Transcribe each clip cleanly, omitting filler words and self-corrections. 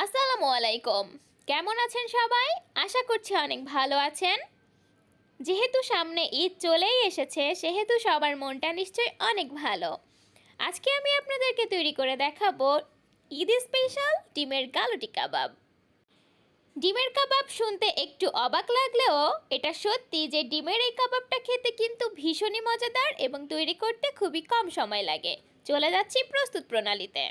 আসসালামু আলাইকুম। কেমন আছেন সবাই? আশা করছি অনেক ভালো আছেন। যেহেতু সামনে ঈদ চলেই এসেছে সেহেতু সবার মনটা নিশ্চয়ই অনেক ভালো। আজকে আমি আপনাদেরকে তৈরি করে দেখাবো ঈদ স্পেশাল ডিমের গালুটি কাবাব। ডিমের কাবাব শুনতে একটু অবাক লাগলেও এটা সত্যি যে ডিমের এই কাবাবটা খেতে কিন্তু ভীষণই মজাদার এবং তৈরি করতে খুবই কম সময় লাগে। চলে যাচ্ছি প্রস্তুত প্রণালীতে।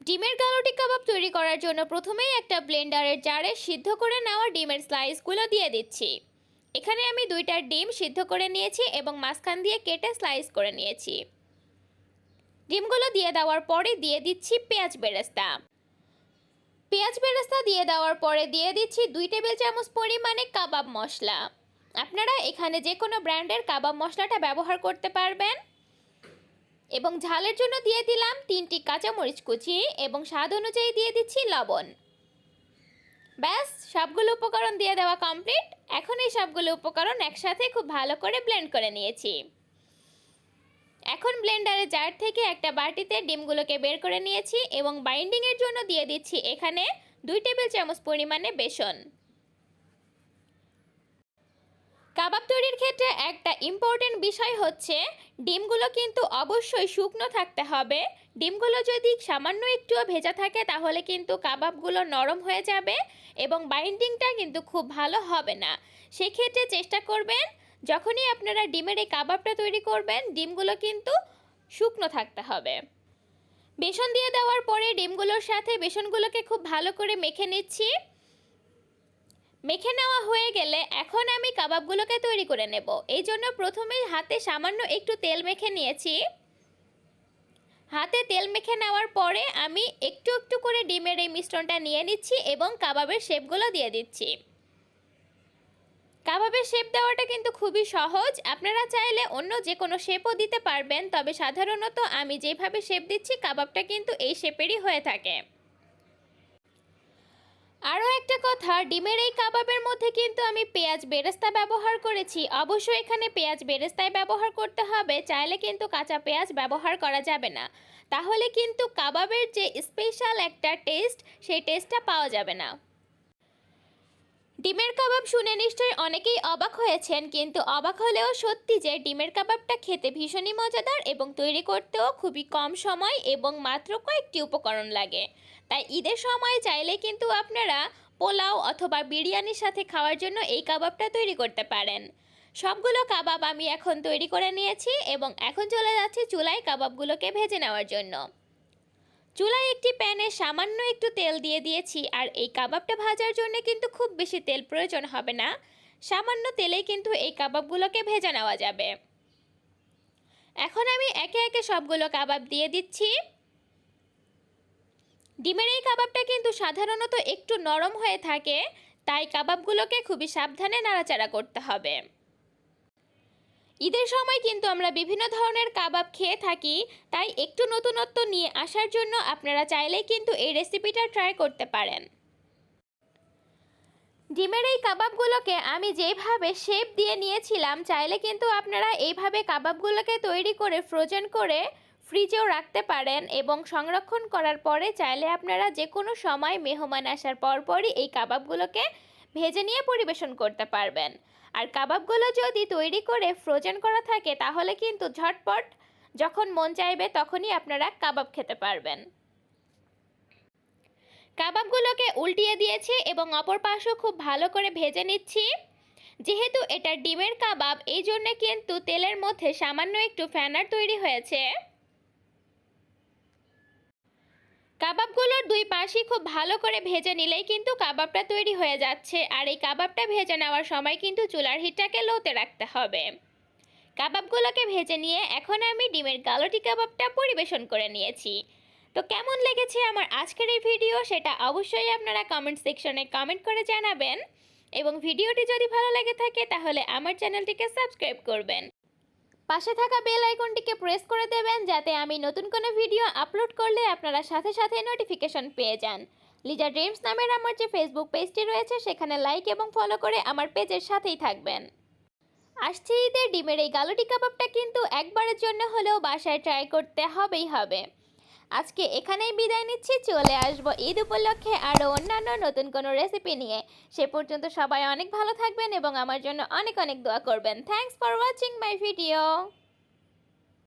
ডিমের গালুটি কাবাব তৈরি করার জন্য প্রথমেই একটা ব্লেন্ডারের জারে সিদ্ধ করে নেওয়া ডিমের স্লাইসগুলো দিয়ে দিচ্ছি। এখানে আমি 2টা ডিম সিদ্ধ করে নিয়েছি এবং মাঝখান দিয়ে কেটে স্লাইস করে নিয়েছি। ডিমগুলো দিয়ে দেওয়ার পরে দিয়ে দিচ্ছি পেঁয়াজ বেরেস্তা। পেঁয়াজ বেরেস্তা দিয়ে দেওয়ার পরে দিয়ে দিচ্ছি 2 টেবিল চামচ পরিমাণে কাবাব মশলা। আপনারা এখানে যে কোনো ব্র্যান্ডের কাবাব মশলাটা ব্যবহার করতে পারবেন। এবং ঝালের জন্য দিয়ে দিলাম 3টি কাঁচামরিচ কুচি এবং স্বাদ অনুযায়ী দিয়ে দিচ্ছি লবণ। ব্যাস, সবগুলো উপকরণ দিয়ে দেওয়া কমপ্লিট। এখন এই সবগুলো উপকরণ একসাথে খুব ভালো করে ব্লেন্ড করে নিয়েছি। এখন ব্লেন্ডারের জার থেকে একটা বাটিতে ডিমগুলোকে বের করে নিয়েছি এবং বাইন্ডিংয়ের জন্য দিয়ে দিচ্ছি এখানে 2 টেবিল চামচ পরিমাণে বেসন। কাবাব তৈরির ক্ষেত্রে একটা ইম্পর্টেন্ট বিষয় হচ্ছে ডিমগুলো কিন্তু অবশ্যই শুকনো থাকতে হবে। ডিমগুলো যদি সামান্য একটুও ভেজা থাকে তাহলে কিন্তু কাবাবগুলো নরম হয়ে যাবে এবং বাইন্ডিংটা কিন্তু খুব ভালো হবে না। সেক্ষেত্রে চেষ্টা করবেন যখনই আপনারা ডিমের এই কাবাবটা তৈরি করবেন ডিমগুলো কিন্তু শুকনো থাকতে হবে। বেসন দিয়ে দেওয়ার পরে ডিমগুলোর সাথে বেসনগুলোকে খুব ভালো করে মেখে নিচ্ছি। মেখে নেওয়া হয়ে গেলে এখন আমি কাবাবগুলোকে তৈরি করে নেব। এই জন্য প্রথমেই হাতে সামান্য একটু তেল মেখে নিয়েছি। হাতে তেল মেখে নেওয়ার পরে আমি একটু একটু করে ডিমের এই মিশ্রণটা নিয়ে নিচ্ছি এবং কাবাবের শেপগুলো দিয়ে দিচ্ছি। কাবাবের শেপ দেওয়াটা কিন্তু খুবই সহজ। আপনারা চাইলে অন্য যে কোনো শেপও দিতে পারবেন, তবে সাধারণত আমি যেভাবে শেপ দিচ্ছি কাবাবটা কিন্তু এই শেপেরই হয়ে থাকে। আরও একটা কথা, ডিমের এই কাবাবের মধ্যে কিন্তু আমি পেঁয়াজ বেরেস্তা ব্যবহার করেছি। অবশ্যই এখানে পেঁয়াজ বেরেস্তাই ব্যবহার করতে হবে, চাইলে কিন্তু কাঁচা পেঁয়াজ ব্যবহার করা যাবে না। তাহলে কিন্তু কাবাবের যে স্পেশাল একটা টেস্ট সেই টেস্টটা পাওয়া যাবে না। ডিমের কাবাব শুনে নিশ্চয়ই অনেকেই অবাক হয়েছেন, কিন্তু অবাক হলেও সত্যি যে ডিমের কাবাবটা খেতে ভীষণই মজাদার এবং তৈরি করতেও খুবই কম সময় এবং মাত্র কয়েকটি উপকরণ লাগে। তাই ঈদের সময় চাইলে কিন্তু আপনারা পোলাও অথবা বিরিয়ানির সাথে খাওয়ার জন্য এই কাবাবটা তৈরি করতে পারেন। সবগুলো কাবাব আমি এখন তৈরি করে নিয়েছি এবং এখন চলে যাচ্ছি চুলায় কাবাবগুলোকে ভেজে নেওয়ার জন্য। চুলায় একটি প্যানে সামান্য একটু তেল দিয়ে দিয়েছি আর এই কাবাবটা ভাজার জন্য কিন্তু খুব বেশি তেল প্রয়োজন হবে না। সামান্য তেলেই কিন্তু এই কাবাবগুলোকে ভেজে নেওয়া যাবে। এখন আমি একে একে সবগুলো কাবাব দিয়ে দিচ্ছি। ডিমের এই কাবাবটা কিন্তু সাধারণত একটু নরম হয়ে থাকে, তাই কাবাবগুলোকে খুবই সাবধানে নাড়াচাড়া করতে হবে। ঈদের সময় কিন্তু আমরা বিভিন্ন ধরনের কাবাব খেয়ে থাকি, তাই একটু নতুনত্ব নিয়ে আসার জন্য আপনারা চাইলেই কিন্তু এই রেসিপিটা ট্রাই করতে পারেন। ডিমের এই কাবাবগুলোকে আমি যেভাবে শেপ দিয়ে নিয়েছিলাম, চাইলে কিন্তু আপনারা এইভাবে কাবাবগুলোকে তৈরি করে ফ্রোজেন করে ফ্রিজেও রাখতে পারেন এবং সংরক্ষণ করার পরে চাইলে আপনারা যে কোনো সময় মেহমান আসার পরপরই এই কাবাবগুলোকে ভেজে নিয়ে পরিবেশন করতে পারবেন। আর কাবাবগুলো যদি তৈরি করে ফ্রোজেন করা থাকে তাহলে কিন্তু ঝটপট যখন মন চাইবে তখনই আপনারা কাবাব খেতে পারবেন। কাবাবগুলোকে উল্টিয়ে দিয়েছি এবং অপর পাশও খুব ভালো করে ভেজে নিচ্ছি। যেহেতু এটা ডিমের কাবাব এই জন্য কিন্তু তেলের মধ্যে সামান্য একটু ফ্যানার তৈরি হয়েছে। কাবাবগুলোর 2 পাশই খুব ভালো করে ভেজে নিলেই কিন্তু কাবাবটা তৈরি হয়ে যাচ্ছে। আর এই কাবাবটা ভেজে নেওয়ার সময় কিন্তু চুলার হিটটাকে লোতে রাখতে হবে। কাবাবগুলোকে ভেজে নিয়ে এখন আমি ডিমের গালুটি কাবাবটা পরিবেশন করে নিয়েছি। তো কেমন লেগেছে আমার আজকের এই ভিডিও সেটা অবশ্যই আপনারা কমেন্ট সেকশনে কমেন্ট করে জানাবেন এবং ভিডিওটি যদি ভালো লেগে থাকে তাহলে আমার চ্যানেলটিকে সাবস্ক্রাইব করবেন। পাশে থাকা বেল আইকনটিকে প্রেস করে দেবেন যাতে আমি নতুন কোনো ভিডিও আপলোড করলে আপনারা সাথে সাথে নোটিফিকেশন পেয়ে যান। লিজা ড্রিমস নামের আমার যে ফেসবুক পেজটি রয়েছে সেখানে লাইক এবং ফলো করে আমার পেজের সাথেই থাকবেন। আসছে ঈদের ডিমের এই গালুটি কাবাবটা কিন্তু একবারের জন্য হলেও বাসায় ট্রাই করতে হবে। আজকে এখানেই বিদায় নিচ্ছি, চলে আসবো ঈদ উপলক্ষে আরও অন্যান্য নতুন কোনো রেসিপি নিয়ে। সে পর্যন্ত সবাই অনেক ভালো থাকবেন এবং আমার জন্য অনেক অনেক দোয়া করবেন। Thanks for watching my video.